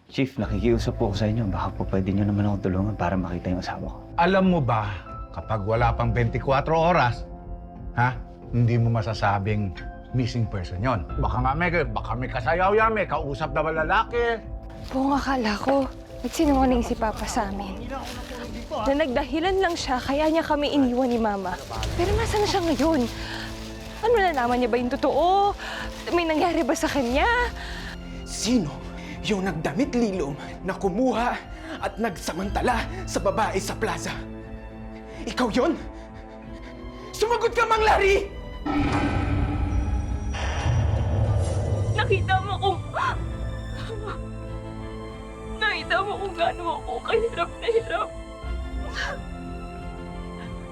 Chief, nakikiusap po ako sa inyo. Baka po pwede nyo naman ako tulungan para makita yung asawa ko. Alam mo ba, kapag wala pang 24 oras, hindi mo masasabing missing person yon. Baka may kasayaw yan, may kausap na ba lalaki? Buong akala ko, nagsinungaling si Papa sa amin. Na nagdahilan lang siya, kaya niya kami iniwan ni Mama. Pero nasa na siya ngayon? Ano, nalaman niya ba yung totoo? May nangyari ba sa kanya? Sino yung nagdamit lilom na kumuha at nagsamantala sa babae sa plaza? Ikaw yon? Sumagot ka, Mang Larry! Nakita mo kung gaano ako kahirap na hirap.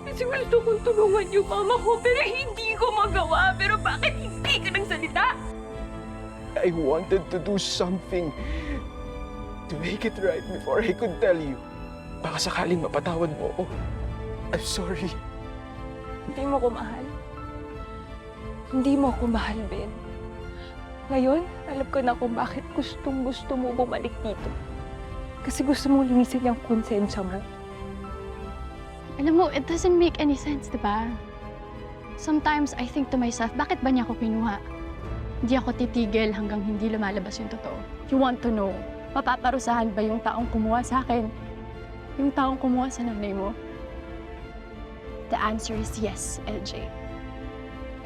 Kasi gusto kong tulungan yung mama ko, pero hindi ko magawa. Pero bakit hindi ka nagsalita? I wanted to do something to make it right before I could tell you. Baka sakaling mapatawad mo ako. I'm sorry. Hindi mo ko mahal. Hindi mo ko mahal, Ben. Ngayon, alam ko na kung bakit gustong-gusto mo bumalik dito. Kasi gusto mong linisin yung konsensya mo. Alam mo, it doesn't make any sense, di ba? Sometimes I think to myself, bakit ba niya ako kinuha? Hindi ako titigil hanggang hindi lumalabas yung totoo. You want to know, mapaparusahan ba yung taong kumuha sa akin? Yung taong kumuha sa nanay mo? The answer is yes, LJ.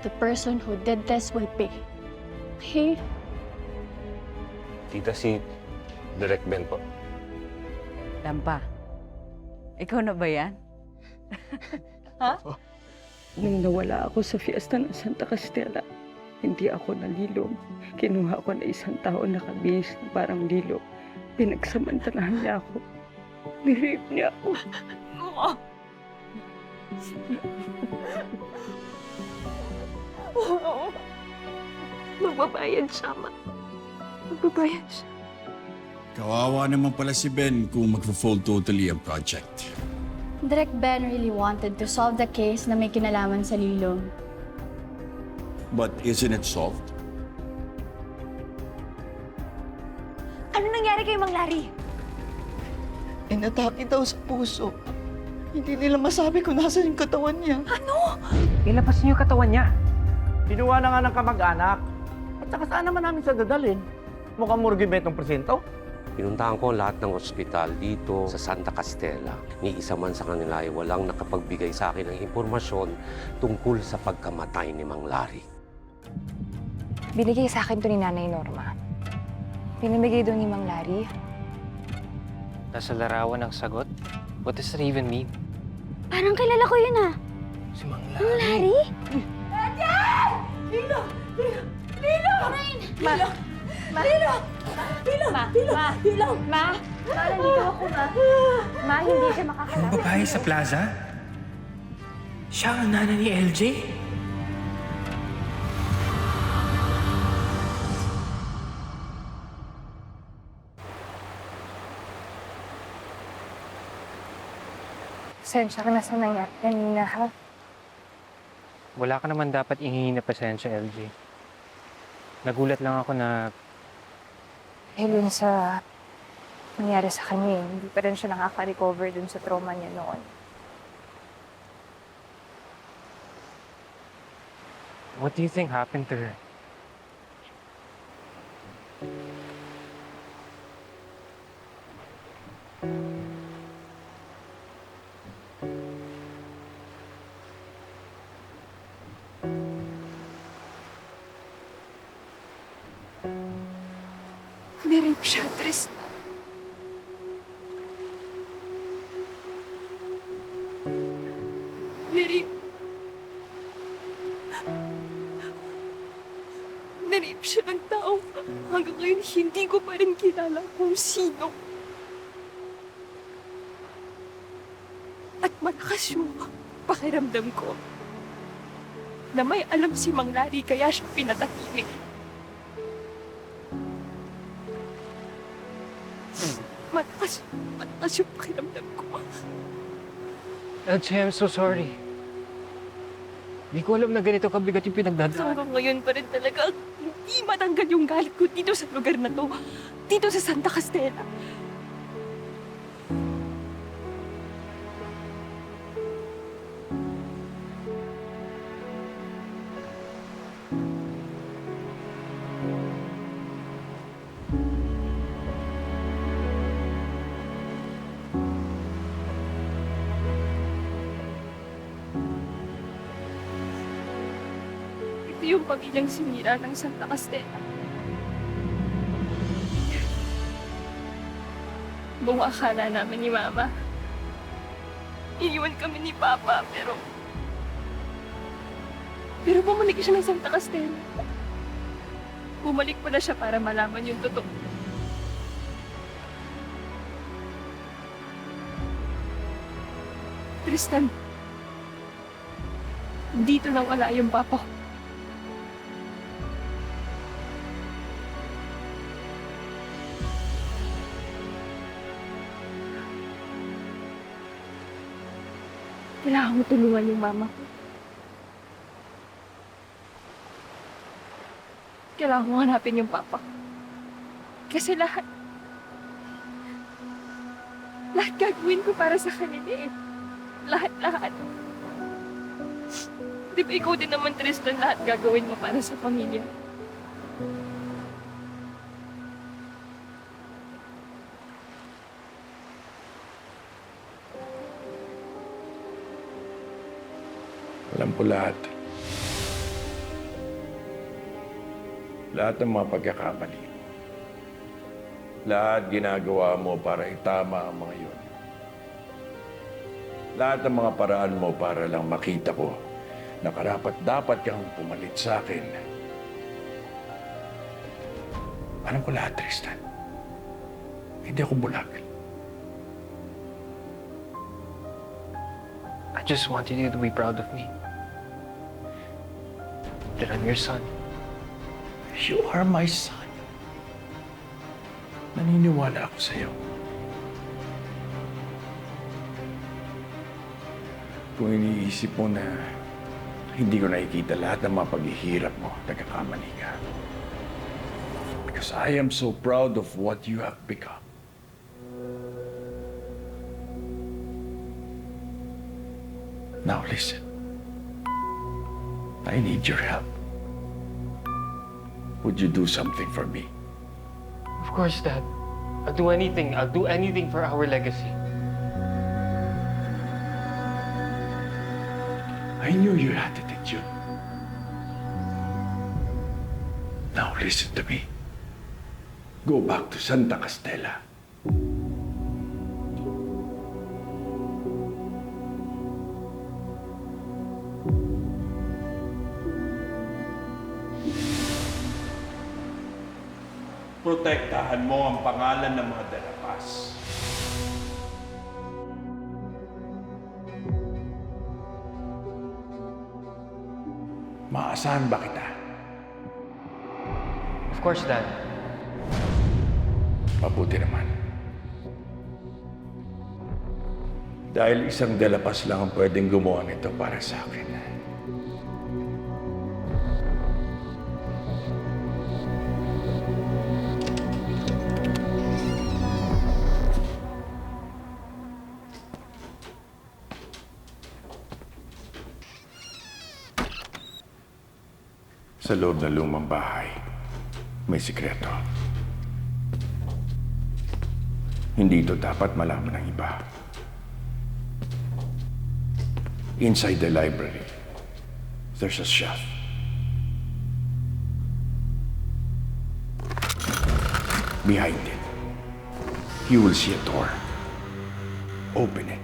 The person who did this will pay. Okay? Tita, si Direk Ben po. Lampa, ikaw na ba yan? Ha? Nung nawala ako sa fiesta ng Santa Castella, hindi ako nalilom. Kinuha ko na isang tao na kabihis na parang lilo. Pinagsamantalahan niya ako. Nirape niya ako. Magbabayad siya, Ma. Magbabayad siya. Kawawa naman pala si Ben kung magpo-fold totally ang project. Direct Ben really wanted to solve the case na may kinalaman sa Lilong. But isn't it solved? Ano nangyari kay Mang Larry? Inatake daw sa puso. Hindi nila masabi kung nasan yung katawan niya. Ilabas niyo yung katawan niya. Kinuha na nga ng kamag-anak. At saka saan naman namin siya dadalhin? Mukhang morgue ba itong presento? Pinuntahan ko lahat ng ospital dito sa Santa Castella. Ni isa man sa kanila ay walang nakapagbigay sa akin ng impormasyon tungkol sa pagkamatay ni Mang Larry. Binigay sa akin to ni Nanay Norma. Pinamigay doon ni Mang Larry. Nasa larawan ng sagot? What does that even mean? Parang kilala ko yun ah. Si Mang Ang Larry? Yung babae sa plaza? Siya ang nana ni LJ? Sensya ka na sa nangyari kanina, ha? Wala ka naman dapat ihingi na pasensya, LJ. Nagulat lang ako na Dahil dun sa nangyari sa kanya, hindi pa rin siya nakaka-recover dun sa trauma niya noon. what do you think happened to her? Nirape siya, Tristan. Nirape siya ng tao. Hanggang ngayon, hindi ko pa rin kilala kung sino. At malakas yung pakiramdam ko na may alam si Mang Larry kaya siya pinatahimik. Malakas yung pakiramdam ko. LJ, I'm so sorry. Hindi ko alam na ganito kabigat yung pinagdadaan. Hanggang ngayon pa rin talaga hindi matanggal yung galit ko dito sa lugar na to. dito sa Santa Castella. Ito yung pamilyang sinira ng Santa Castella. Buong akala namin ni Mama. Iniwan kami ni Papa, pero bumalik siya ng Santa Castella. Bumalik pala siya para malaman yung totoo. Tristan, dito na wala yung Papa ko. Kailangan ko tulungan yung Mama ko. Kailangan ko hanapin yung Papa ko. Kasi lahat gagawin ko para sa kanila eh. Lahat. Di ba ikaw din naman, Tristan, lahat gagawin mo para sa pamilya? Alam ko lahat. Lahat ng mga pagkakamali mo. Lahat ginagawa mo para itama ang mga yun. Lahat ng mga paraan mo para lang makita ko na karapat-dapat kang pumalit sa akin. Alam ko lahat, Tristan. Hindi ako bulag. I just wanted you to be proud of me. That I'm your son. You are my son. Naniniwala ako sa'yo. Kung iniisip mo na hindi ko nakikita lahat ng mga paghihirap mo, nagkakamali ka. Because I am so proud of what you have become. Now listen. I need your help. Would you do something for me? Of course, Dad. I'll do anything. I'll do anything for our legacy. I knew you had it in you. Now listen to me. Go back to Santa Castella. Protektahan mo ang pangalan ng mga dalapas. Maasahan ba kita? Of course, Dad. Mabuti naman. Dahil isang dalapas lang ang pwedeng gumawa nito para sa akin. Sa loob ng lumang bahay, may sikreto. Hindi ito dapat malaman ng iba. Inside the library, there's a shelf. Behind it, you will see a door. Open it.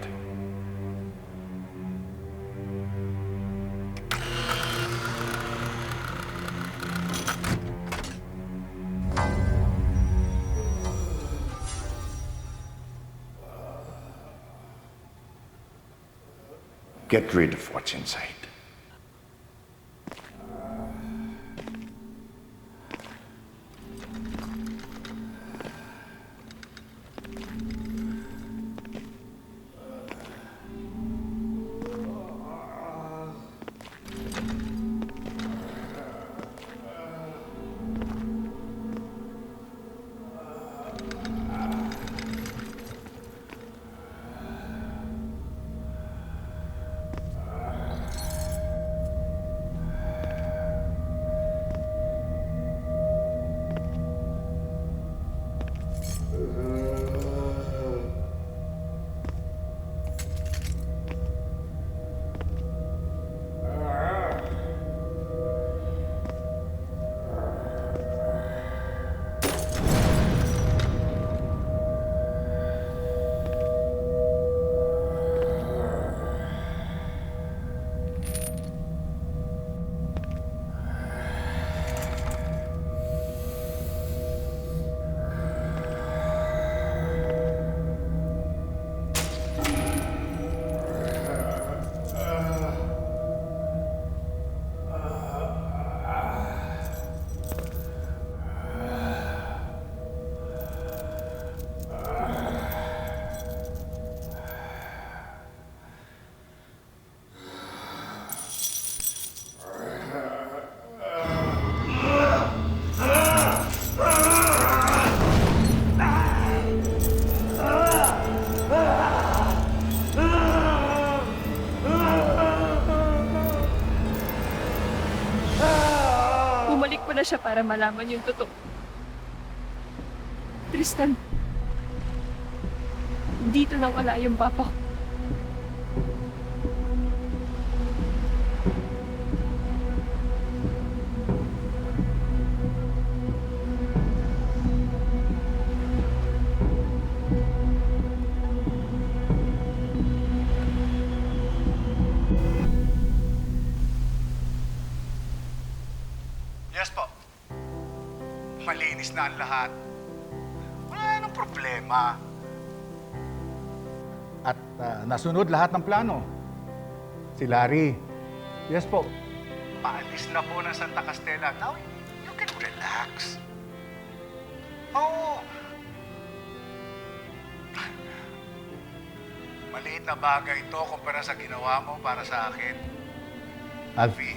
Get rid of what's inside. siya para malaman yung totoo. Tristan, dito na wala yung papa ko. Yes po. Malinis na ang lahat. Wala nang problema. At nasunod lahat ng plano. Si Larry. Yes po. Paalis na po ng Santa Castella. Now, you can relax. Oo. Maliit na bagay ito kumpara sa ginawa mo para sa akin. Alfie.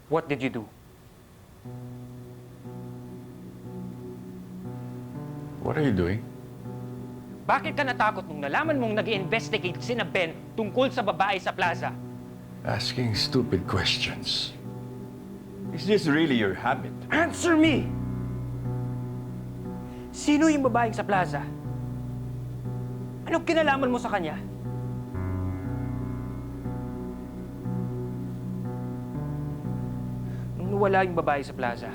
What did you do? What are you doing? Bakit ka natakot nung nalaman mong nag-investigate sina Ben tungkol sa babae sa plaza? Asking stupid questions. Is this really your habit? Answer me! Sino yung babaeng sa plaza? Anong kinalaman mo sa kanya? Nung nawala yung babae sa plaza,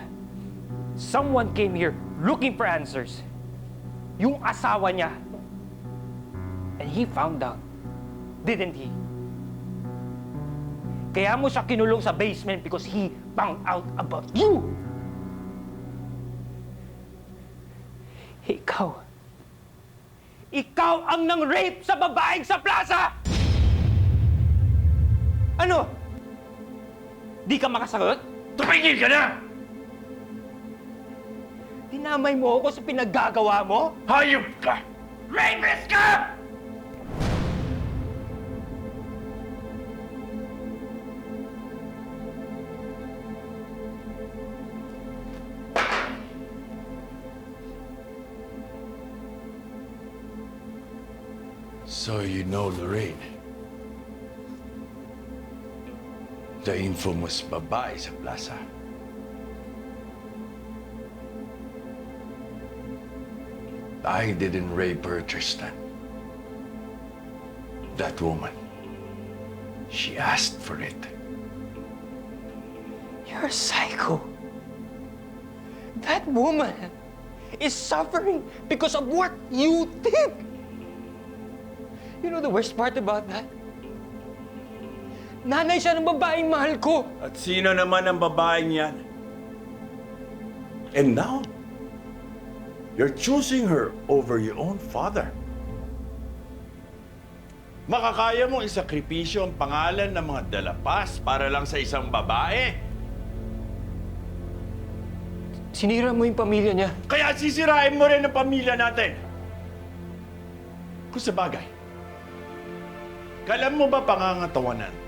someone came here looking for answers. Yung asawa niya. And he found out. Didn't he? Kaya mo siya kinulong sa basement because he found out about you! Ikaw. Ikaw ang nang-rape sa babaeng sa plaza! Ano? Di ka makasagot? Tumigil ka na! Dinamay mo ako sa pinaggagawa mo? Hayop ka! Rapist ka! So you know Lorraine. The infamous babae sa plaza. I didn't rape her, Tristan. That woman, she asked for it. You're a psycho. That woman is suffering because of what you did. You know the worst part about that? Nanay siya ng babaeng mahal ko. At sino naman ang babaeng yan? And now, you're choosing her over your own father. Makakaya mong isakripisyo ang pangalan ng mga dalapas para lang sa isang babae? Sinira mo yung pamilya niya. Kaya sisirain mo rin ang pamilya natin. Kung sa bagay, kailan mo ba pangangatawanan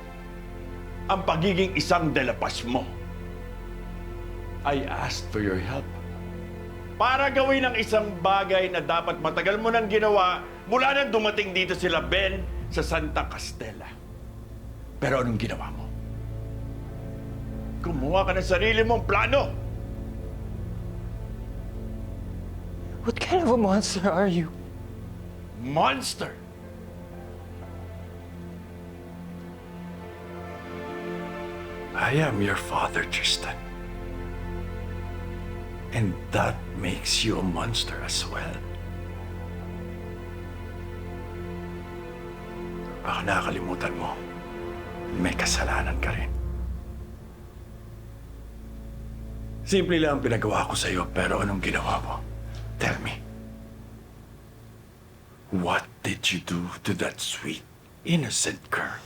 ang pagiging isang dalapas mo? I asked for your help. Para gawin ang isang bagay na dapat matagal mo nang ginawa mula nang dumating dito sila Ben sa Santa Castella. Pero anong ginawa mo? Kumuha ka ng sarili mong plano. What kind of a monster are you? Monster! I am your father, Tristan. And that makes you a monster as well. Baka nakakalimutan mo, may kasalanan ka rin. Simple lang ang pinagawa ko sa'yo, pero anong ginawa mo? Tell me. What did you do to that sweet, innocent girl?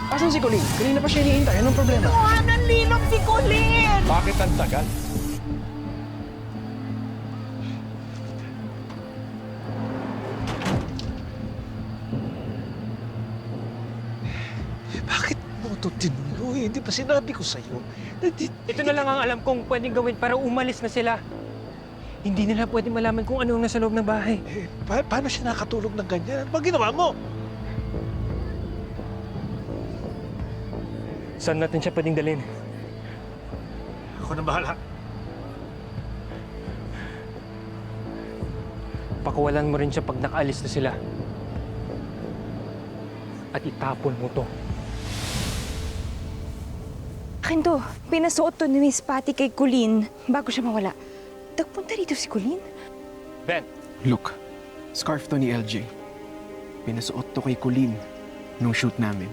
Asan si Colleen? Kanina pa siya hinihintay. Anong problema? Iwanan Lilom si Colleen! Bakit ang tagal? Bakit mo ito tinuloy? Hindi pa sinabi ko sa'yo. Ito na lang ang alam kong pwedeng gawin para umalis na sila. Hindi nila pwede malaman kung ano ang nasa loob ng bahay. Paano siya nakatulog ng ganyan? Ano ba ginawa mo? Saan natin siya pwedeng dalhin? Ako na bahala. Pakawalan mo rin siya pag nakaalis na sila. At itapon mo to. Akin to, pinasuot to ni Miss Patty kay Colleen bago siya mawala. Nagpunta rito si Colleen? Ben! Look, scarf to ni LJ. Pinasuot to kay Colleen nung shoot namin.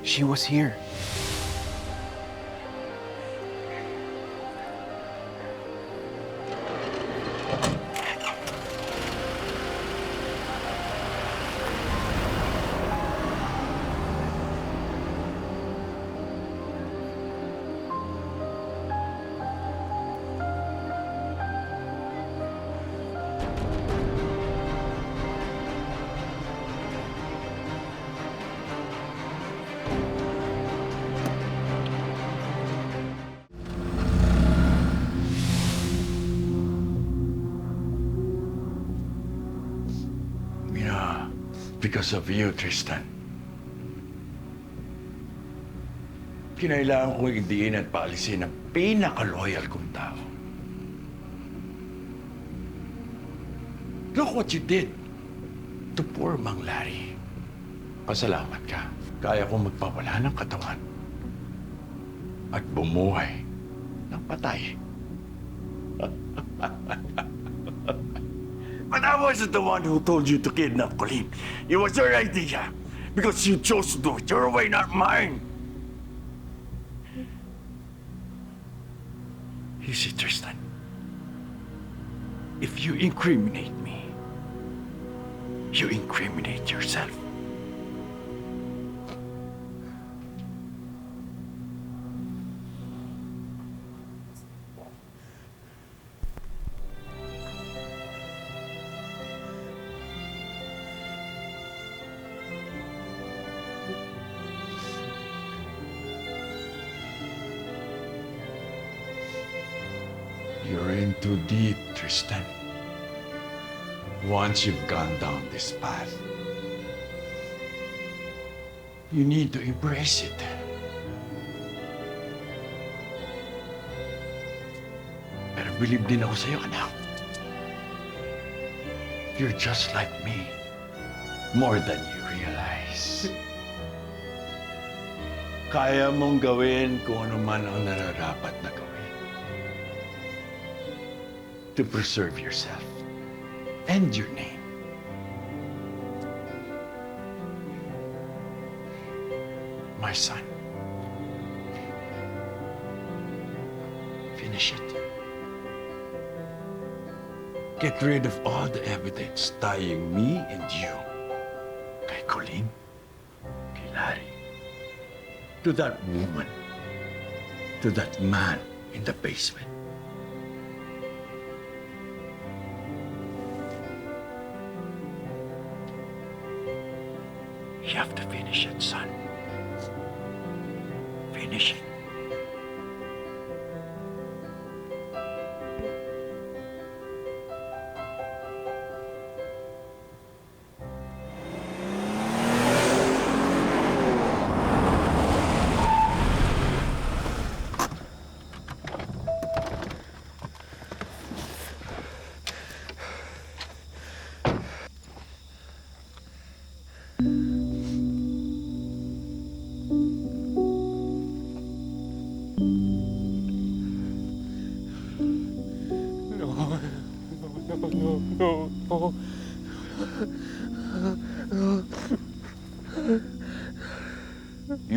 She was here. Because of you, Tristan. Kinailangan kong indiin at paalisin ang pinaka-loyal kong tao. Look what you did to poor Mang Larry. Pasalamat ka. Kaya kong magpawala ng katawan at bumuhay ng patay. But I wasn't the one who told you to kidnap Colleen. It was your idea. Because you chose to do it your way, not mine. You see, Tristan, if you incriminate me, you incriminate yourself. You're in too deep, Tristan. Once you've gone down this path, you need to embrace it. Pero believe din ako sa'yo, anak. You're just like me. More than you realize. Kaya mong gawin kung ano man ang nararapat na gawin. To preserve yourself and your name. My son, finish it. Get rid of all the evidence tying me and you, kay Colleen, kay Larry, to that woman, to that man in the basement. You have to finish it, son. Finish it. You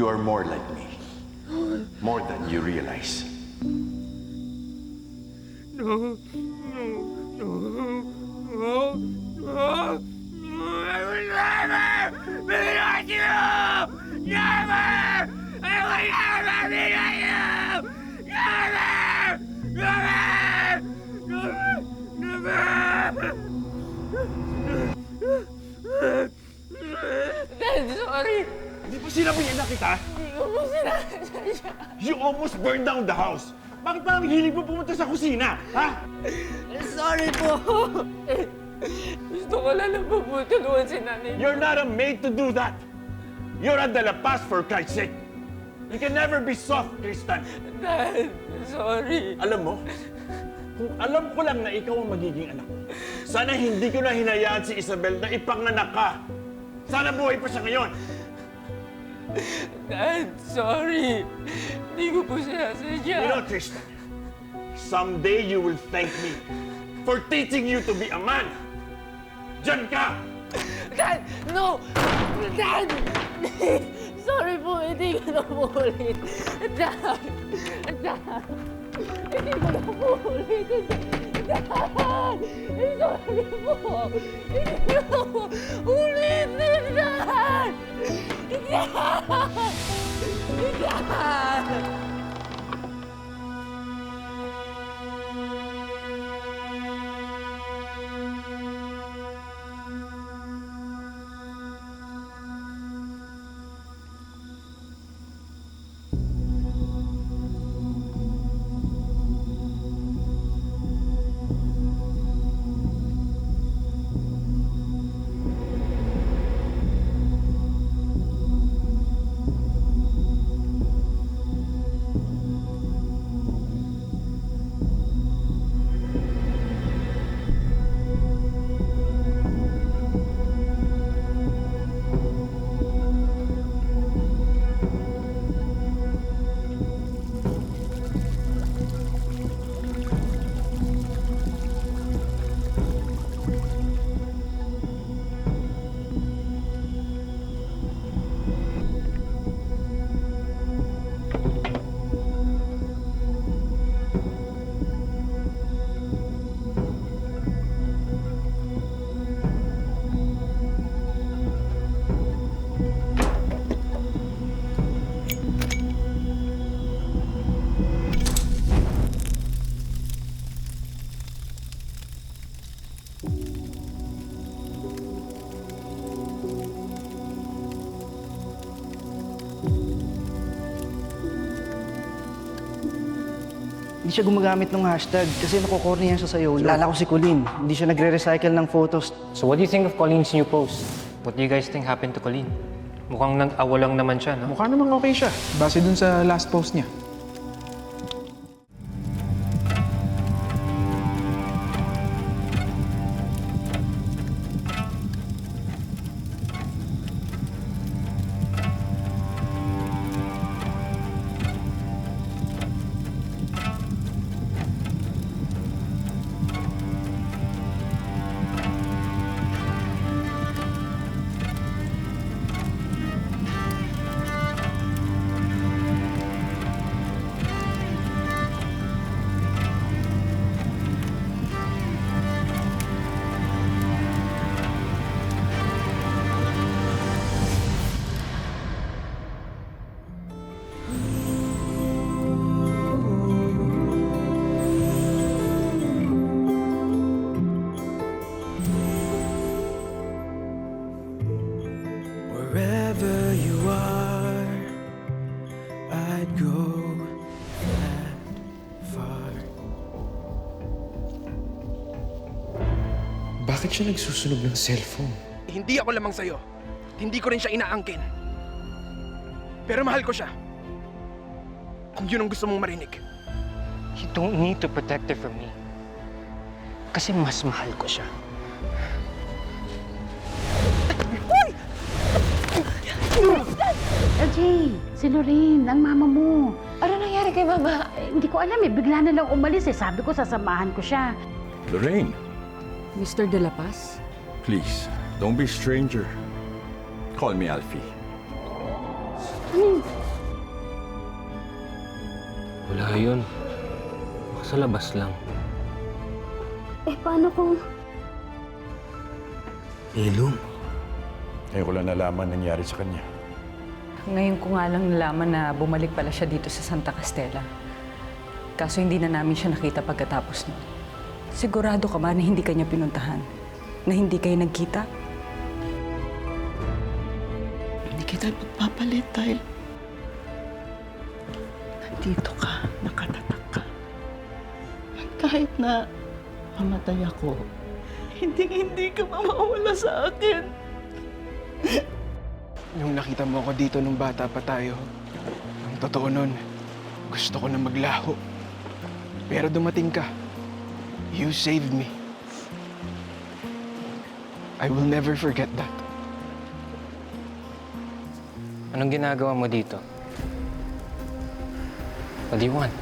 are more like me. More than you realize. Di ba sinabihan na kita? You almost burned down the house. Bakit parang hilig mo pumunta sa kusina, ha? Sorry po. Gusto ko lang napaputulungan si nanay. You're not a maid to do that. You're a de la Paz, for Christ's sake. You can never be soft, Tristan. Dad, sorry. Alam mo, kung alam ko lang na ikaw ang magiging anak ko, sana hindi ko na hinayaan si Isabel na ipanganak ka. Sana buhay pa siya ngayon. Dad, sorry. Hindi ko po sinasadya. You know, Tristan, someday you will thank me for teaching you to be a man. Diyan ka! Dad, no! Dad! Sorry po, hindi ko na po ulit. Dad! Dad! Hindi ko na po ulit. Dad! Sorry po! Hindi ko na po ulit! Dad! Dad! Dad! Hindi siya gumagamit ng hashtag kasi nakukorny yan siya sa'yo. Lala ko si Colleen. Hindi siya nagre-recycle ng photos. So what do you think of Colleen's new post? What do you guys think happened to Colleen? Mukhang nag-awa lang naman siya, no? Mukha namang okay siya, base dun sa last post niya. Wherever you are, I'd go that far. Bakit siya nagsusunog ng cellphone? Hindi ako lamang sa'yo. Hindi ko rin siya inaangkin. Pero mahal ko siya. Kung yun ang gusto mong marinig. You don't need to protect her from me. Kasi mas mahal ko siya. Hey, si Lorraine, ang mama mo. Ano nangyari kay Mama? Hindi ko alam bigla na lang umalis Sabi ko sasamahan ko siya. Lorraine, Mr. De La Paz? please, don't be a stranger. Call me Alfie. Wala yun. Baka sa labas lang. Paano kung... Lilom, Ngayon ko lang nalaman nangyari sa kanya. Ngayon ko nga lang nalaman na bumalik pala siya dito sa Santa Castella. Kaso hindi na namin siya nakita pagkatapos nun. Sigurado ka ba na hindi kanya pinuntahan? Na hindi kayo nagkita? hindi kita magpapalit dahil nandito ka, nakatatak ka. At kahit na mamatay ako, hindi ka mamawala sa akin. Nung nakita mo ako dito nung bata pa tayo, ang totoo nun, gusto ko na maglaho. Pero dumating ka. You saved me. I will never forget that. Anong ginagawa mo dito? What do you want?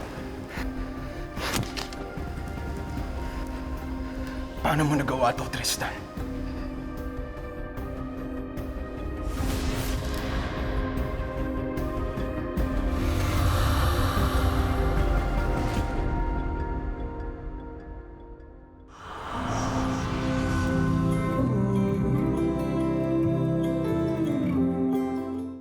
Paano mo nagawa to, Tristan?